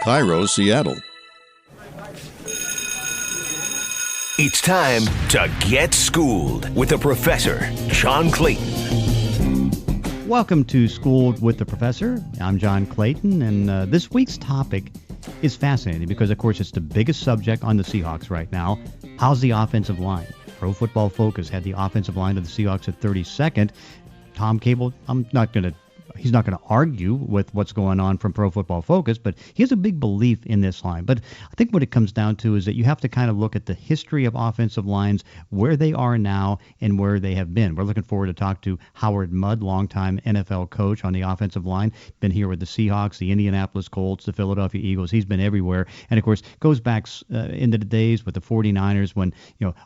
Cairo, Seattle. It's time to get schooled with the professor, John Clayton. Welcome to Schooled with the Professor. I'm John Clayton, and this week's topic is fascinating because, of course, it's the biggest subject on the Seahawks right now. How's the offensive line? Pro Football Focus had the offensive line of the Seahawks at 32nd. Tom Cable, he's not going to argue with what's going on from Pro Football Focus, but he has a big belief in this line. But I think what it comes down to is that you have to kind of look at the history of offensive lines, where they are now and where they have been. We're looking forward to talk to Howard Mudd, longtime NFL coach on the offensive line. Been here with the Seahawks, the Indianapolis Colts, the Philadelphia Eagles. He's been everywhere. And, of course, goes back into the days with the 49ers when,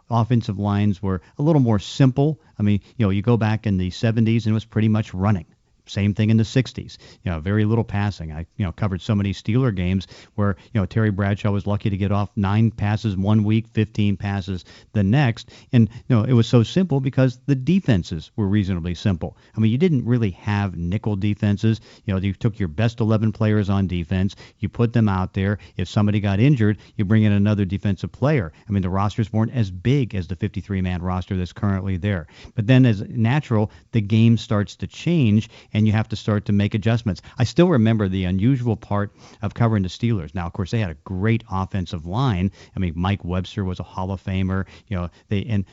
offensive lines were a little more simple. I mean, you go back in the 70s and it was pretty much running. Same thing in the 60s. Very little passing. I, covered so many Steeler games where, Terry Bradshaw was lucky to get off 9 passes one week, 15 passes the next. And, it was so simple because the defenses were reasonably simple. I mean, you didn't really have nickel defenses. You took your best 11 players on defense. You put them out there. If somebody got injured, you bring in another defensive player. I mean, the rosters weren't as big as the 53-man roster that's currently there. But then as natural, the game starts to change and you have to start to make adjustments. I still remember the unusual part of covering the Steelers. Now, of course, they had a great offensive line. I mean, Mike Webster was a Hall of Famer.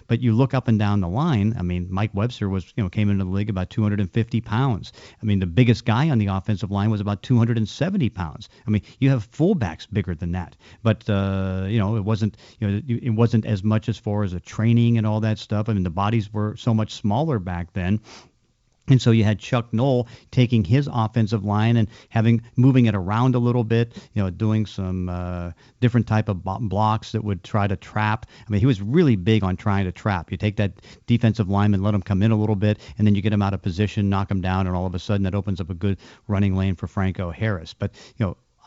But you look up and down the line. I mean, Mike Webster came into the league about 250 pounds. I mean, the biggest guy on the offensive line was about 270 pounds. I mean, you have fullbacks bigger than that. But it wasn't as much as far as the training and all that stuff. I mean, the bodies were so much smaller back then. And so you had Chuck Noll taking his offensive line and moving it around a little bit, doing some different type of blocks that would try to trap. I mean, he was really big on trying to trap. You take that defensive lineman, let him come in a little bit, and then you get him out of position, knock him down, and all of a sudden that opens up a good running lane for Franco Harris. But,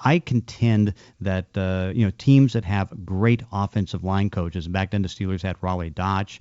I contend that teams that have great offensive line coaches, and back then the Steelers had Raleigh Dotch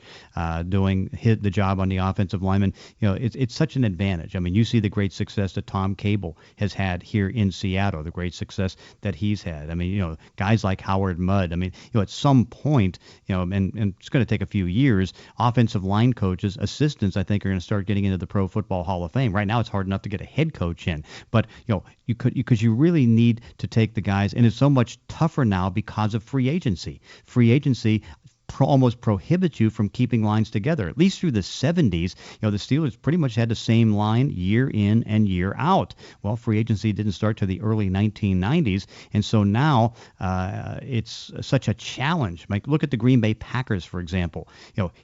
doing the job on the offensive lineman. It's such an advantage. I mean, you see the great success that Tom Cable has had here in Seattle, the great success that he's had. I mean, guys like Howard Mudd. I mean, at some point, and it's going to take a few years, offensive line coaches, assistants, I think, are going to start getting into the Pro Football Hall of Fame. Right now, it's hard enough to get a head coach in, but you really need to take the guys, and it's so much tougher now because of free agency. Free agency almost prohibits you from keeping lines together. At least through the 70s, the Steelers pretty much had the same line year in and year out. Well, free agency didn't start to the early 1990s, and so now it's such a challenge. Like, look at the Green Bay Packers, for example.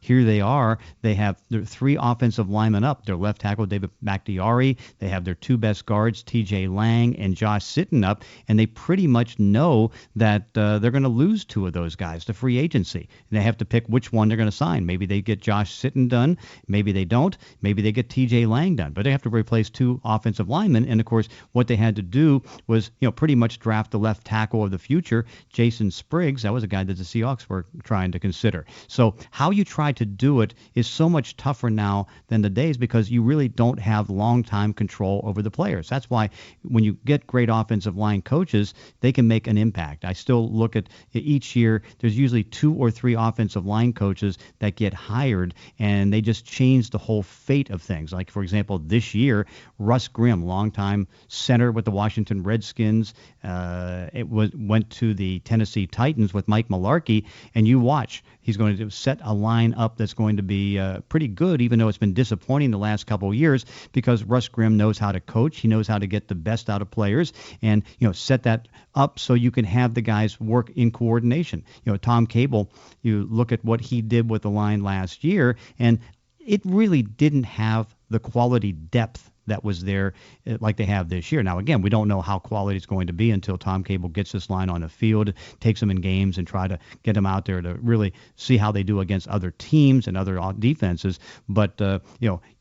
Here they are. They have their 3 offensive linemen up. Their left tackle, David Bakhtiari. They have their 2 best guards, T.J. Lang and Josh Sitton up, and they pretty much know that they're going to lose 2 of those guys to free agency. They have to pick which one they're going to sign. Maybe they get Josh Sitton done. Maybe they don't. Maybe they get T.J. Lang done. But they have to replace 2 offensive linemen. And, of course, what they had to do was, pretty much draft the left tackle of the future, Jason Spriggs. That was a guy that the Seahawks were trying to consider. So how you try to do it is so much tougher now than the days because you really don't have long-time control over the players. That's why when you get great offensive line coaches, they can make an impact. I still look at each year, there's usually 2 or 3 offensive line coaches that get hired, and they just change the whole fate of things. Like, for example, this year, Russ Grimm, longtime center with the Washington Redskins, went to the Tennessee Titans with Mike Mularkey, and you watch. He's going to set a line up that's going to be pretty good, even though it's been disappointing the last couple of years, because Russ Grimm knows how to coach. He knows how to get the best out of players and, set that up so you can have the guys work in coordination. Tom Cable, you look at what he did with the line last year, and it really didn't have the quality depth that was there like they have this year. Now, again, we don't know how quality is going to be until Tom Cable gets this line on the field, takes them in games, and try to get them out there to really see how they do against other teams and other defenses. But,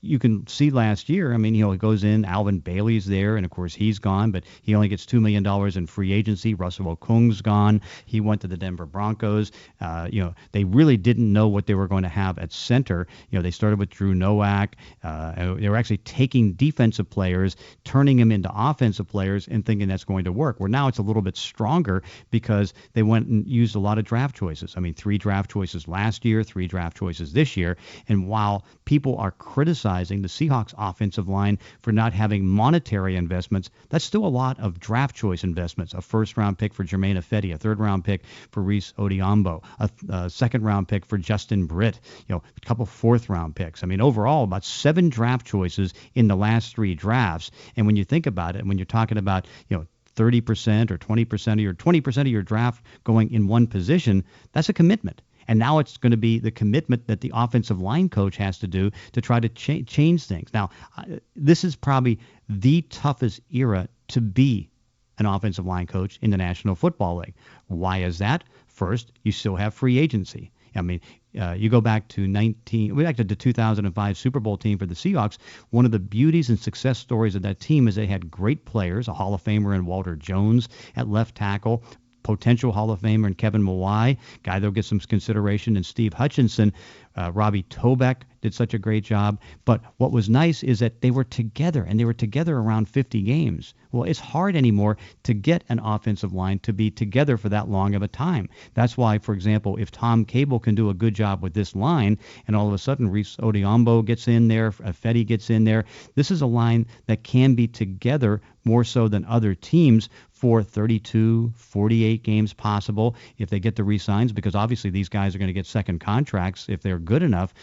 you can see last year, he goes in, Alvin Bailey's there, and, of course, he's gone, but he only gets $2 million in free agency. Russell Okung's gone. He went to the Denver Broncos. They really didn't know what they were going to have at center. They started with Drew Nowak. They were actually taking defense defensive players, turning them into offensive players and thinking that's going to work. Where now it's a little bit stronger because they went and used a lot of draft choices. I mean, 3 draft choices last year, 3 draft choices this year. And while people are criticizing the Seahawks offensive line for not having monetary investments, that's still a lot of draft choice investments. A first-round pick for Jermaine Ifedi, a third-round pick for Reese Odiombo, a second-round pick for Justin Britt, a couple fourth-round picks. I mean, overall, about 7 draft choices in the last 3 drafts. And when you think about it, when you're talking about, 30% or 20% of your draft going in one position, that's a commitment. And now it's going to be the commitment that the offensive line coach has to do to try to change things. Now, this is probably the toughest era to be an offensive line coach in the National Football League. Why is that? First, you still have free agency. I mean, you go back to the 2005 Super Bowl team for the Seahawks. One of the beauties and success stories of that team is they had great players, a Hall of Famer in Walter Jones at left tackle, potential Hall of Famer in Kevin Mawai, guy that'll get some consideration, and Steve Hutchinson. Robbie Tobeck did such a great job. But what was nice is that they were together, and they were together around 50 games. Well, it's hard anymore to get an offensive line to be together for that long of a time. That's why, for example, if Tom Cable can do a good job with this line, and all of a sudden Reese Odiombo gets in there, Fetty gets in there, this is a line that can be together more so than other teams for 32, 48 games possible if they get the re-signs, because obviously these guys are going to get second contracts if they're good enough.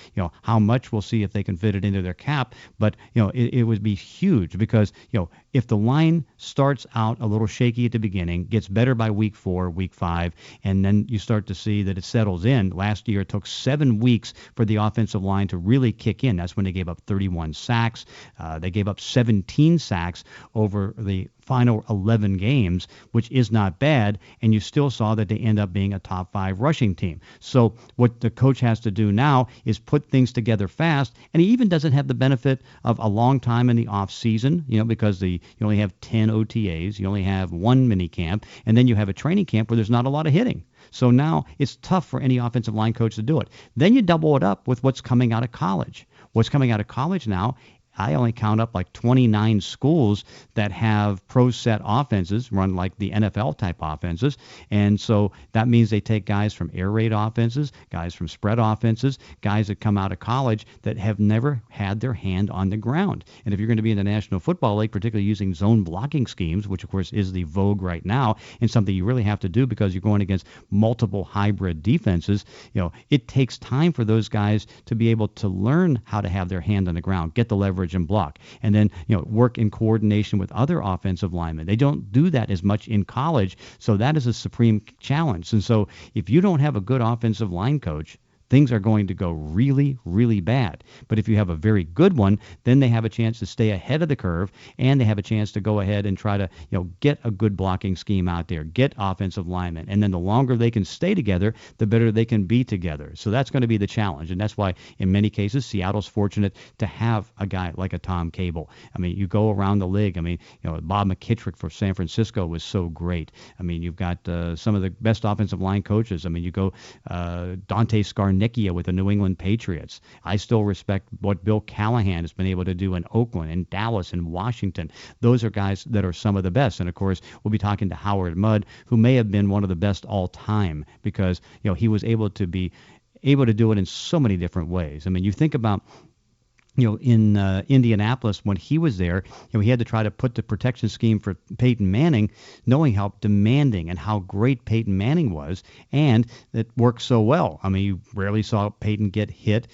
How much, we'll see if they can fit it into their cap. But, it would be huge because, if the line starts out a little shaky at the beginning, gets better by week 4, week 5, and then you start to see that it settles in. Last year, it took 7 weeks for the offensive line to really kick in. That's when they gave up 31 sacks. They gave up 17 sacks over the final 11 games, which is not bad, and you still saw that they end up being a top 5 rushing team. So what the coach has to do now is put things together fast, and he even doesn't have the benefit of a long time in the off season, because you only have 10 OTAs, you only have 1 mini camp, and then you have a training camp where there's not a lot of hitting. So now it's tough for any offensive line coach to do it. Then you double it up with what's coming out of college. What's coming out of college now, I only count up like 29 schools that have pro set offenses, run like the NFL type offenses. And so that means they take guys from air raid offenses, guys from spread offenses, guys that come out of college that have never had their hand on the ground. And if you're going to be in the National Football League, particularly using zone blocking schemes, which of course is the vogue right now, and something you really have to do because you're going against multiple hybrid defenses, it takes time for those guys to be able to learn how to have their hand on the ground, get the leverage and block, and then work in coordination with other offensive linemen. They don't do that as much in college, so that is a supreme challenge. And so if you don't have a good offensive line coach, things are going to go really, really bad. But if you have a very good one, then they have a chance to stay ahead of the curve, and they have a chance to go ahead and try to, get a good blocking scheme out there, get offensive linemen. And then the longer they can stay together, the better they can be together. So that's going to be the challenge. And that's why in many cases, Seattle's fortunate to have a guy like a Tom Cable. I mean, you go around the league. I mean, Bob McKittrick for San Francisco was so great. I mean, you've got some of the best offensive line coaches. I mean, you go Dante Scarnecchia with the New England Patriots. I still respect what Bill Callahan has been able to do in Oakland and Dallas and Washington. Those are guys that are some of the best. And of course, we'll be talking to Howard Mudd, who may have been one of the best all time because, he was able to do it in so many different ways. I mean, you think about in Indianapolis when he was there, he had to try to put the protection scheme for Peyton Manning, knowing how demanding and how great Peyton Manning was, and it worked so well. I mean, you rarely saw Peyton get hit.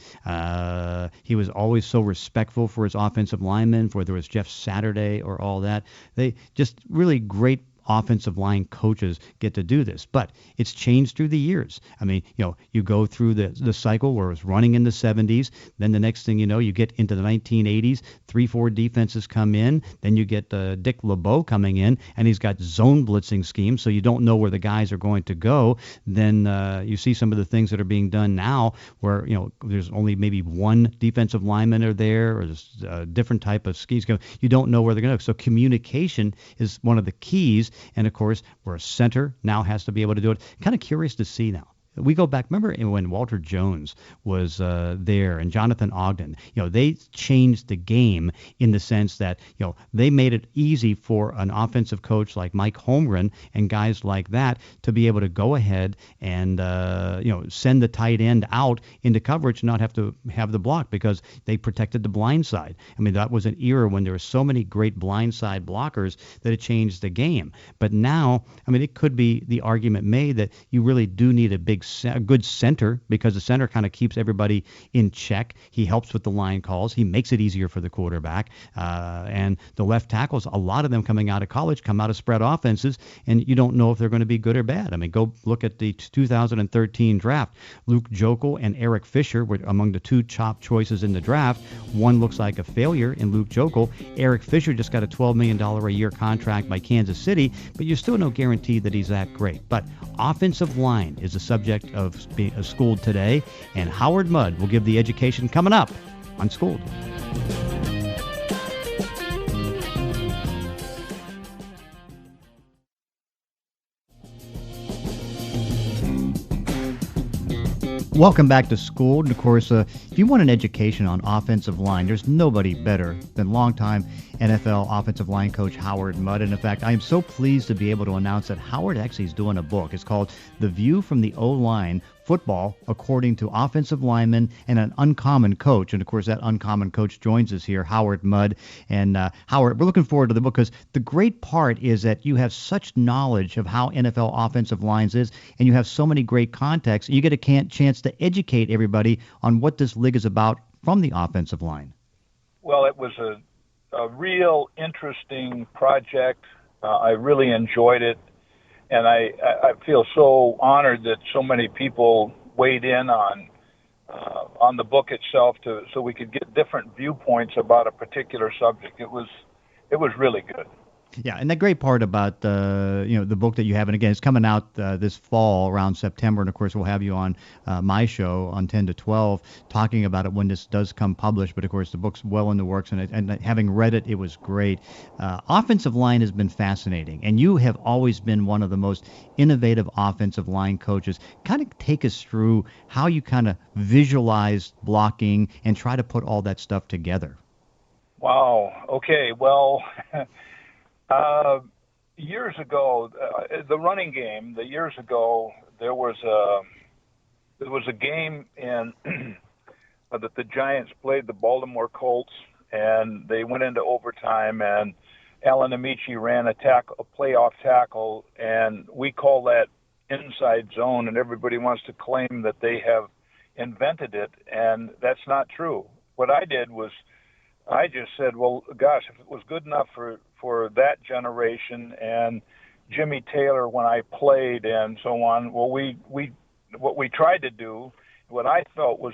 He was always so respectful for his offensive linemen, whether it was Jeff Saturday or all that. They just really great offensive line coaches get to do this. But it's changed through the years. I mean, you go through the cycle where it was running in the 70s. Then the next thing you know, you get into the 1980s, 3-4 defenses come in. Then you get Dick LeBeau coming in, and he's got zone blitzing schemes, so you don't know where the guys are going to go. Then you see some of the things that are being done now where, there's only maybe one defensive lineman are there, or there's a different type of schemes. You don't know where they're going to go. So communication is one of the keys. And of course, where a center now has to be able to do it. Kind of curious to see now. We go back, remember when Walter Jones was there and Jonathan Ogden, they changed the game in the sense that, they made it easy for an offensive coach like Mike Holmgren and guys like that to be able to go ahead and, send the tight end out into coverage and not have to have the block because they protected the blind side. I mean, that was an era when there were so many great blind side blockers that it changed the game. But now, I mean, it could be the argument made that you really do need a good center because the center kind of keeps everybody in check. He helps with the line calls. He makes it easier for the quarterback. And the left tackles, a lot of them coming out of college, come out of spread offenses, and you don't know if they're going to be good or bad. I mean, go look at the 2013 draft. Luke Jokel and Eric Fisher were among the two top choices in the draft. One looks like a failure in Luke Jokel. Eric Fisher just got a $12 million a year contract by Kansas City, but you still no guarantee that he's that great. But offensive line is the subject of Schooled today, and Howard Mudd will give the education coming up on Schooled. Welcome back to Schooled. And of course, if you want an education on offensive line, there's nobody better than longtime NFL offensive line coach Howard Mudd. And in fact, I am so pleased to be able to announce that Howard actually is doing a book. It's called The View from the O-Line, Football According to Offensive Linemen and an Uncommon Coach. And of course, that uncommon coach joins us here, Howard Mudd. And Howard, we're looking forward to the book because the great part is that you have such knowledge of how NFL offensive lines is, and you have so many great contexts. You get a chance to educate everybody on what this league is about from the offensive line. Well, it was a real interesting project. I really enjoyed it. And I feel so honored that so many people weighed in on the book itself so we could get different viewpoints about a particular subject. It was really good. Yeah, and the great part about the book that you have, and again, it's coming out this fall around September, and of course we'll have you on my show on 10 to 12 talking about it when this does come published. But of course the book's well in the works, and having read it, it was great. Offensive line has been fascinating, and you have always been one of the most innovative offensive line coaches. Kind of take us through how you kind of visualize blocking and try to put all that stuff together. Wow. Okay. Well. Years ago, the running game. Years ago, there was a game in that the Giants played the Baltimore Colts, and they went into overtime, and Alan Amici ran a playoff tackle, and we call that inside zone, and everybody wants to claim that they have invented it, and that's not true. What I did was I just said, well, gosh, if it was good enough for that generation and Jimmy Taylor when I played and so on, well, what we tried to do, what I felt was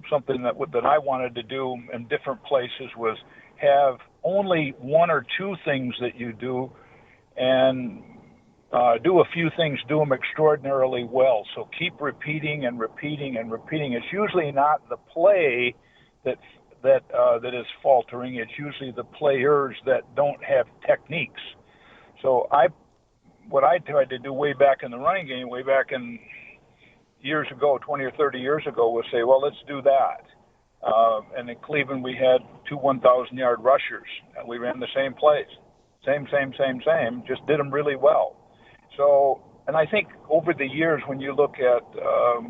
something that I wanted to do in different places was have only one or two things that you do and do a few things, do them extraordinarily well. So keep repeating and repeating and repeating. It's usually not the play that is faltering. It's usually the players that don't have techniques. So what I tried to do way back in the running game, way back in years ago, 20 or 30 years ago, was say, well, let's do that. And in Cleveland, we had two 1,000-yard rushers, and we ran the same plays. Same, just did them really well. So, and I think over the years, when you look at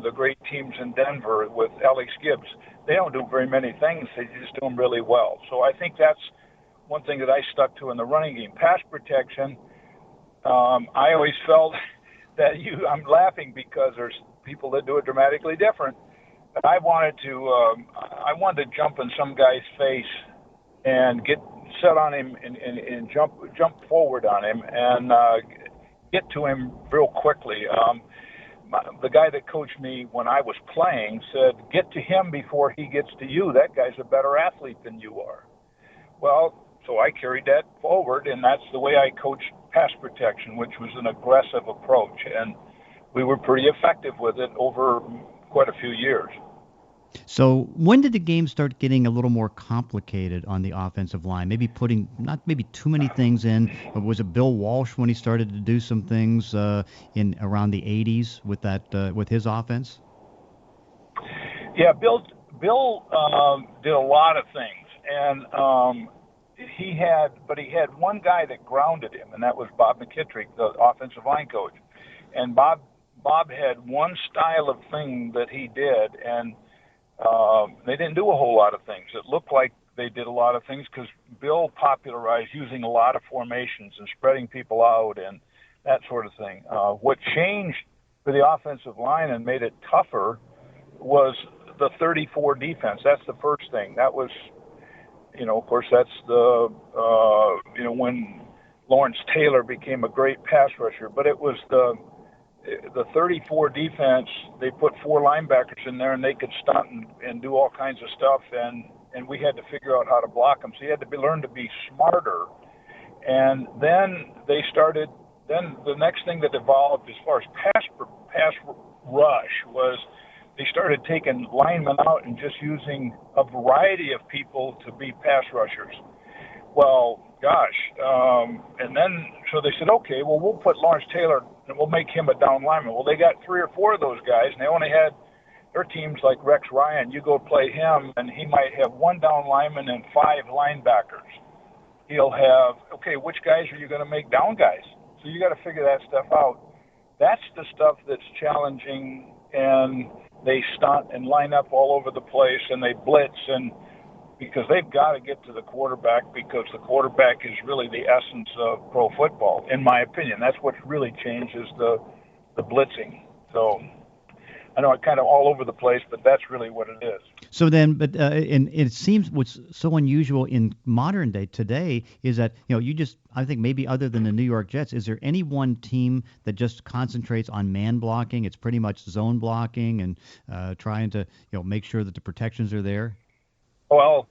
the great teams in Denver with Alex Gibbs, they don't do very many things. They just do them really well. So I think that's one thing that I stuck to in the running game. Pass protection, I always felt that I'm laughing because there's people that do it dramatically different. But I wanted to jump in some guy's face and get set on him and jump forward on him and get to him real quickly. The guy that coached me when I was playing said, get to him before he gets to you. That guy's a better athlete than you are. Well, so I carried that forward, and that's the way I coached pass protection, which was an aggressive approach. And we were pretty effective with it over quite a few years. So when did the game start getting a little more complicated on the offensive line? Maybe putting not maybe too many things in. But was it Bill Walsh when he started to do some things in around the '80s with that with his offense? Yeah, Bill did a lot of things, and he had one guy that grounded him, and that was Bob McKittrick, the offensive line coach. And Bob had one style of thing that he did, and they didn't do a whole lot of things. It looked like they did a lot of things because Bill popularized using a lot of formations and spreading people out and that sort of thing. What changed for the offensive line and made it tougher was the 34 defense. That's the first thing. That was, of course, that's when Lawrence Taylor became a great pass rusher. But it was the 34 defense. They put four linebackers in there, and they could stunt and do all kinds of stuff. And we had to figure out how to block them. So you had to learn to be smarter. And then they started. Then the next thing that evolved as far as pass rush was they started taking linemen out and just using a variety of people to be pass rushers. Well, gosh. And then, so they said, okay, well, we'll put Lawrence Taylor and we'll make him a down lineman. Well, they got three or four of those guys, and they only had their teams like Rex Ryan. You go play him, and he might have one down lineman and five linebackers. He'll have, okay, which guys are you going to make down guys? So you got to figure that stuff out. That's the stuff that's challenging, and they stunt and line up all over the place, and they blitz, and because they've got to get to the quarterback, because the quarterback is really the essence of pro football, in my opinion. That's what's really changed is the blitzing. So I know I'm kind of all over the place, but that's really what it is. So then, but and it seems what's so unusual in modern day today is that I think maybe other than the New York Jets, is there any one team that just concentrates on man blocking? It's pretty much zone blocking and trying to make sure that the protections are there. Well,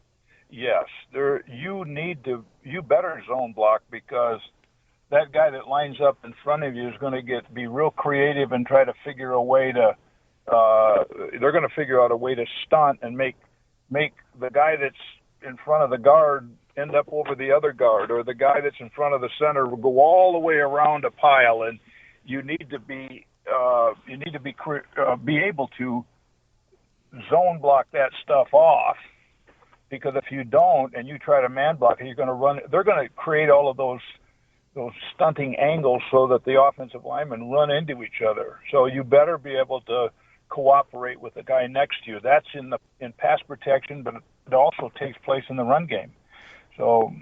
yes, you better zone block, because that guy that lines up in front of you is going to be real creative and try to figure a way to. They're going to figure out a way to stunt and make the guy that's in front of the guard end up over the other guard, or the guy that's in front of the center will go all the way around a pile. And you need to be able to zone block that stuff off, because if you don't and you try to man block it, they're going to create all of those stunting angles so that the offensive linemen run into each other. So you better be able to cooperate with the guy next to you. That's in pass protection, but it also takes place in the run game. So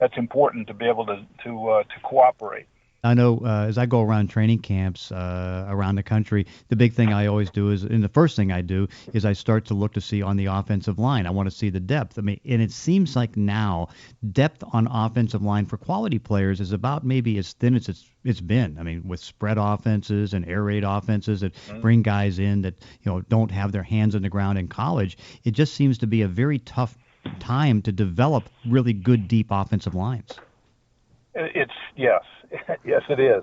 that's important to be able to cooperate. I know as I go around training camps around the country, the big thing I always do and the first thing I do is I start to look to see on the offensive line. I want to see the depth. I mean, and it seems like now depth on offensive line for quality players is about maybe as thin as it's been. I mean, with spread offenses and air raid offenses that bring guys in that don't have their hands on the ground in college, it just seems to be a very tough time to develop really good deep offensive lines. Yes, it is.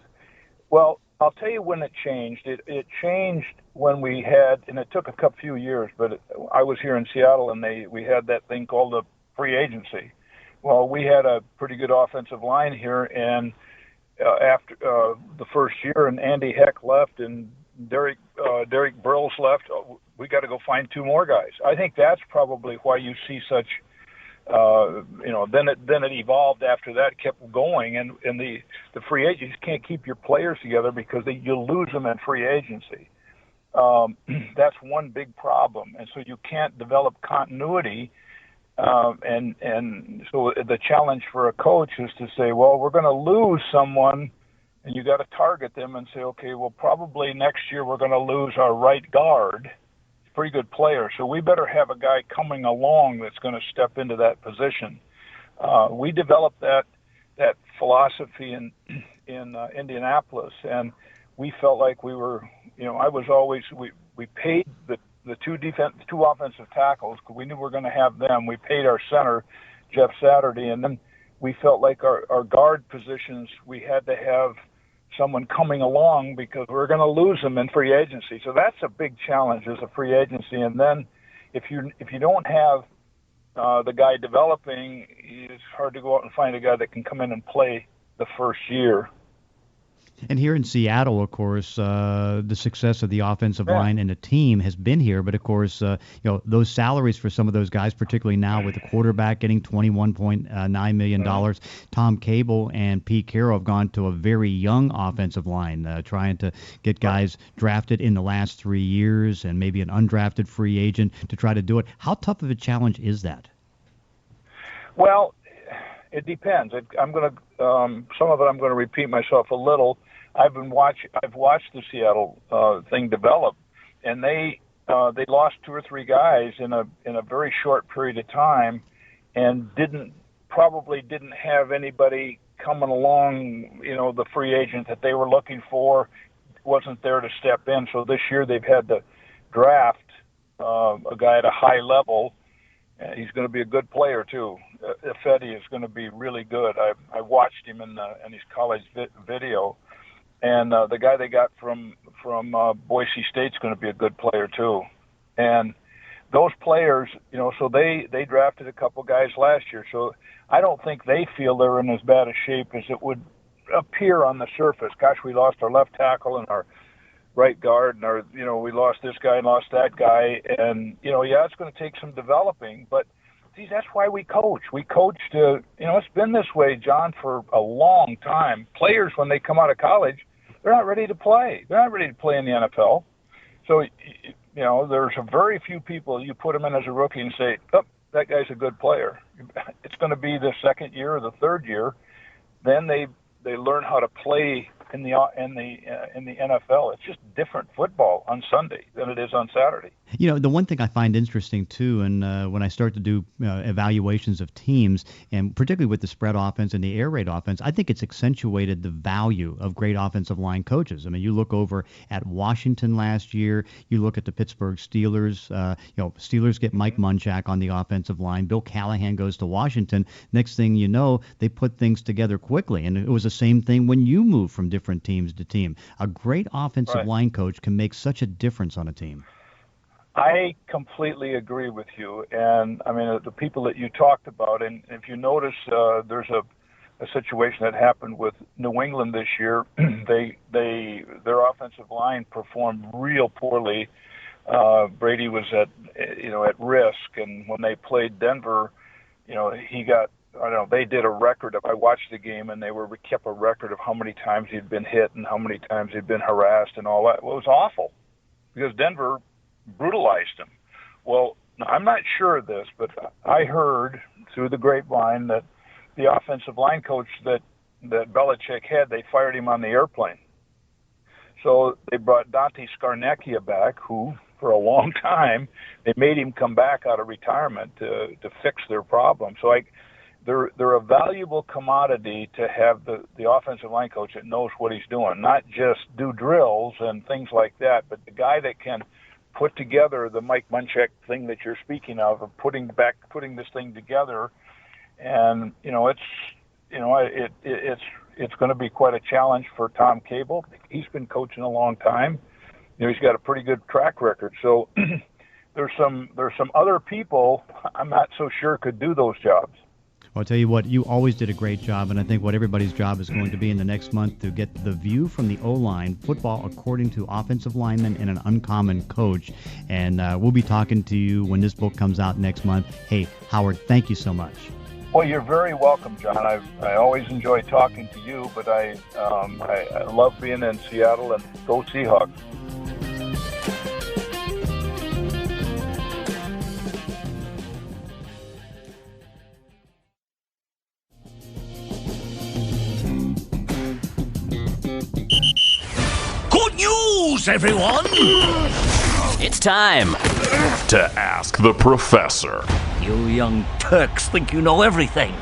Well, I'll tell you when it changed. It changed when we had, and it took a few years, but I was here in Seattle, and we had that thing called the free agency. Well, we had a pretty good offensive line here, and after the first year, and Andy Heck left, and Derek Burles left, we got to go find two more guys. I think that's probably why you see such. Then it evolved after that, kept going, and the free agents can't keep your players together because you'll lose them in free agency. That's one big problem, and so you can't develop continuity. And so the challenge for a coach is to say, well, we're going to lose someone, and you got to target them and say, okay, well, probably next year we're going to lose our right guard. Pretty good player, so we better have a guy coming along that's going to step into that position. We developed that philosophy in Indianapolis, and we felt like we were, I was always we paid the two offensive tackles because we knew we were going to have them. We paid our center, Jeff Saturday, and then we felt like our guard positions we had to have someone coming along because we're going to lose them in free agency. So that's a big challenge as a free agency. And then if you don't have the guy developing, it's hard to go out and find a guy that can come in and play the first year. And here in Seattle, of course, the success of the offensive line and the team has been here. But of course, those salaries for some of those guys, particularly now with the quarterback getting $21.9 million, Tom Cable and Pete Carroll have gone to a very young offensive line, trying to get guys drafted in the last 3 years and maybe an undrafted free agent to try to do it. How tough of a challenge is that? Well, it depends. I'm going to some of it I'm going to repeat myself a little. I've watched the Seattle thing develop, and they lost 2 or 3 guys in a very short period of time, and probably didn't have anybody coming along. The free agent that they were looking for wasn't there to step in. So this year they've had to draft a guy at a high level. He's going to be a good player too. Ifedi is going to be really good. I watched him in his college video, and the guy they got from Boise State's going to be a good player too. And those players, so they drafted a couple guys last year. So I don't think they feel they're in as bad a shape as it would appear on the surface. Gosh, we lost our left tackle and our right guard, and we lost this guy and lost that guy, and it's going to take some developing, but that's why we coach. We coach to, it's been this way, John, for a long time. Players, when they come out of college, they're not ready to play. They're not ready to play in the NFL. So, there's a very few people you put them in as a rookie and say, oh, that guy's a good player. It's going to be the second year or the third year. Then they learn how to play in the NFL. It's just different football on Sunday than it is on Saturday. The one thing I find interesting too, and when I start to do evaluations of teams, and particularly with the spread offense and the air raid offense, I think it's accentuated the value of great offensive line coaches. I mean, you look over at Washington last year, you look at the Pittsburgh Steelers. Steelers get Mike Munchak on the offensive line. Bill Callahan goes to Washington. Next thing you know, they put things together quickly, and it was the same thing when you move from different teams to team. A great offensive line coach can make such a difference on a team. I completely agree with you, and I mean the people that you talked about, and if you notice, there's a situation that happened with New England this year. Their offensive line performed real poorly. Brady was at risk, and when they played Denver, he got. They did a record of. I watched the game, and they kept a record of how many times he'd been hit and how many times he'd been harassed and all that. Well, it was awful because Denver brutalized him. Well, I'm not sure of this, but I heard through the grapevine that the offensive line coach that Belichick had, they fired him on the airplane. So they brought Dante Scarnecchia back, who for a long time they made him come back out of retirement to fix their problem. So they're a valuable commodity to have the offensive line coach that knows what he's doing, not just do drills and things like that, but the guy that can put together the Mike Munchak thing that you're speaking of putting this thing together, and it's going to be quite a challenge for Tom Cable. He's been coaching a long time. He's got a pretty good track record. So there's some other people I'm not so sure could do those jobs. Well, I'll tell you what, you always did a great job, and I think what everybody's job is going to be in the next month to get the view from the O-line, football according to offensive linemen and an uncommon coach. And we'll be talking to you when this book comes out next month. Hey, Howard, thank you so much. Well, you're very welcome, John. I always enjoy talking to you, but I love being in Seattle, and go Seahawks. Everyone, it's time to ask the professor. You young Turks think you know everything.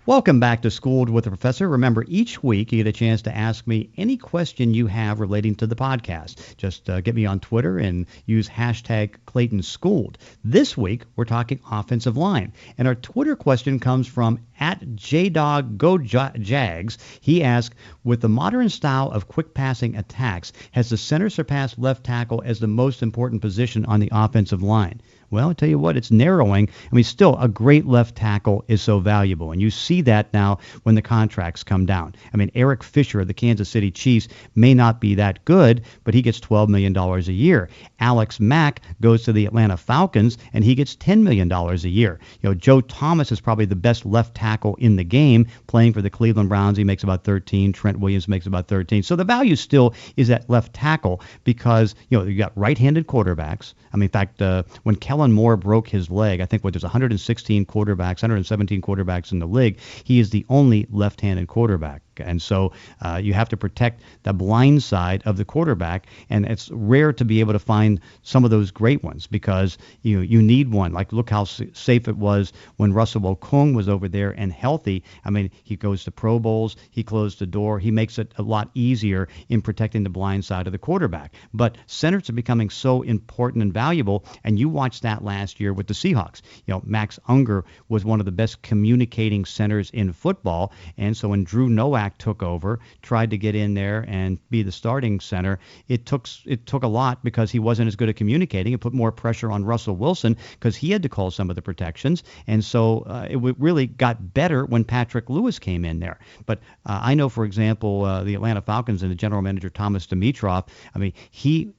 Welcome back to Schooled with the Professor. Remember, each week you get a chance to ask me any question you have relating to the podcast. Just get me on Twitter and use hashtag Clayton Schooled. This week, we're talking offensive line. And our Twitter question comes from @JDogGoJags. He asked, with the modern style of quick passing attacks, has the center surpassed left tackle as the most important position on the offensive line? Well, I'll tell you what, it's narrowing. I mean, still, a great left tackle is so valuable, and you see that now when the contracts come down. I mean, Eric Fisher of the Kansas City Chiefs may not be that good, but he gets $12 million a year. Alex Mack goes to the Atlanta Falcons, and he gets $10 million a year. Joe Thomas is probably the best left tackle in the game, playing for the Cleveland Browns. He makes about 13. Trent Williams makes about 13. So the value still is at left tackle because, you got right-handed quarterbacks. I mean, in fact, when Kellen Moore broke his leg, I think there's 117 quarterbacks, 117 quarterbacks in the league. He is the only left-handed quarterback. And so you have to protect the blind side of the quarterback, and it's rare to be able to find some of those great ones because you need one. Like, look how safe it was when Russell Okung was over there and healthy. I mean, he goes to Pro Bowls, he closed the door, he makes it a lot easier in protecting the blind side of the quarterback. But centers are becoming so important and valuable, and you watched that last year with the Seahawks. Max Unger was one of the best communicating centers in football, and so when Drew Nowak took over, tried to get in there and be the starting center, it took a lot because he wasn't as good at communicating. It put more pressure on Russell Wilson because he had to call some of the protections, and so it really got better when Patrick Lewis came in there. But I know, for example, the Atlanta Falcons and the general manager Thomas Dimitroff, I mean, he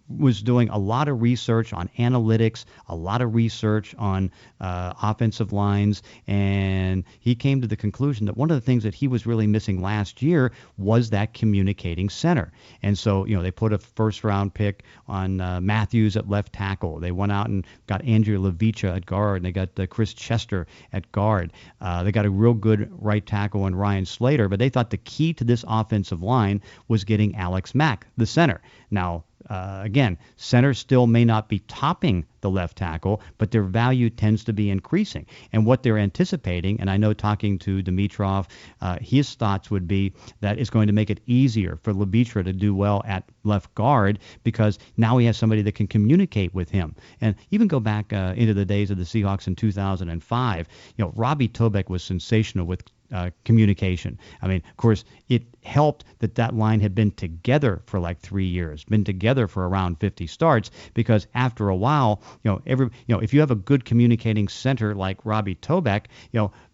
was doing a lot of research on analytics, a lot of research on offensive lines, and he came to the conclusion that one of the things that he was really missing last year was that communicating center. And so, they put a first-round pick on Matthews at left tackle. They went out and got Andrew Levicha at guard, and they got Chris Chester at guard. They got a real good right tackle in Ryan Slater, but they thought the key to this offensive line was getting Alex Mack, the center. Now, again, centers still may not be topping the left tackle, but their value tends to be increasing. And what they're anticipating, and I know talking to Dimitroff, his thoughts would be that it's going to make it easier for Levicha to do well at left guard because now he has somebody that can communicate with him. And even go back into the days of the Seahawks in 2005, Robbie Tobeck was sensational with communication. I mean, of course, it helped that line had been together for like 3 years, been together for around 50 starts, because after a while, if you have a good communicating center like Robbie Tobeck,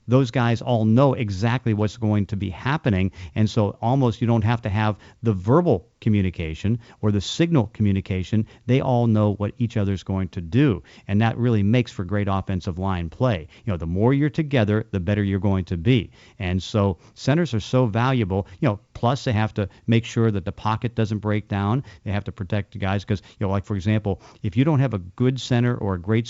those guys all know exactly what's going to be happening, and so almost you don't have to have the verbal communication or the signal communication. They all know what each other's going to do, and that really makes for great offensive line play. The more you're together, the better you're going to be. And so centers are so valuable, plus they have to make sure that the pocket doesn't break down. They have to protect the guys because, like, for example, if you don't have a good center or a great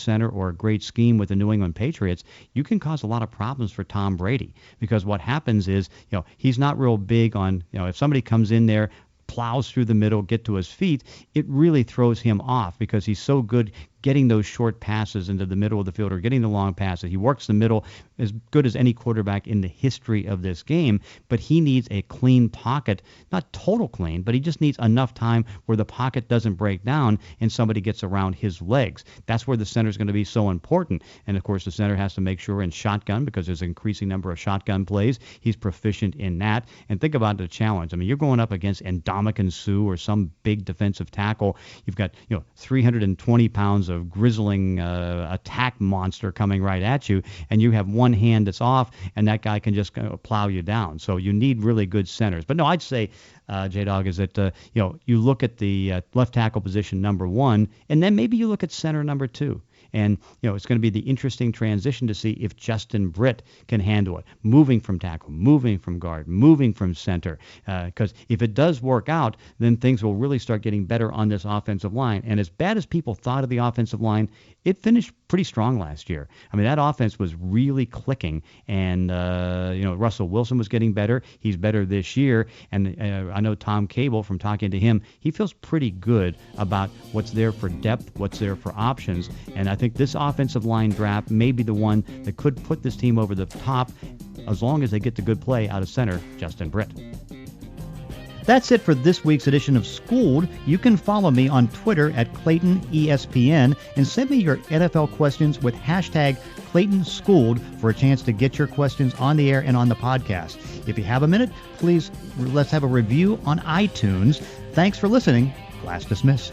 scheme with the New England Patriots, you can cause a lot of problems for Tom Brady, because what happens is, he's not real big on, if somebody comes in there, plows through the middle, get to his feet, it really throws him off because he's so good getting those short passes into the middle of the field or getting the long passes. He works the middle as good as any quarterback in the history of this game, but he needs a clean pocket, not total clean, but he just needs enough time where the pocket doesn't break down and somebody gets around his legs. That's where the center is going to be so important. And of course, the center has to make sure in shotgun, because there's an increasing number of shotgun plays, he's proficient in that. And think about the challenge. I mean, you're going up against Ndamukong Suh or some big defensive tackle. You've got 320 pounds of grizzling attack monster coming right at you, and you have one hand that's off, and that guy can just plow you down. So you need really good centers. But no, I'd say, J-Dog, is that you look at the left tackle position number one, and then maybe you look at center number two. And, it's going to be the interesting transition to see if Justin Britt can handle it. Moving from tackle, moving from guard, moving from center. Because if it does work out, then things will really start getting better on this offensive line. And as bad as people thought of the offensive line, it finished pretty strong last year. I mean, that offense was really clicking. And, Russell Wilson was getting better. He's better this year. And I know Tom Cable, from talking to him, he feels pretty good about what's there for depth, what's there for options. And I think this offensive line draft may be the one that could put this team over the top as long as they get the good play out of center, Justin Britt. That's it for this week's edition of Schooled. You can follow me on Twitter at ClaytonESPN and send me your NFL questions with hashtag ClaytonSchooled for a chance to get your questions on the air and on the podcast. If you have a minute, please let's have a review on iTunes. Thanks for listening. Class dismissed.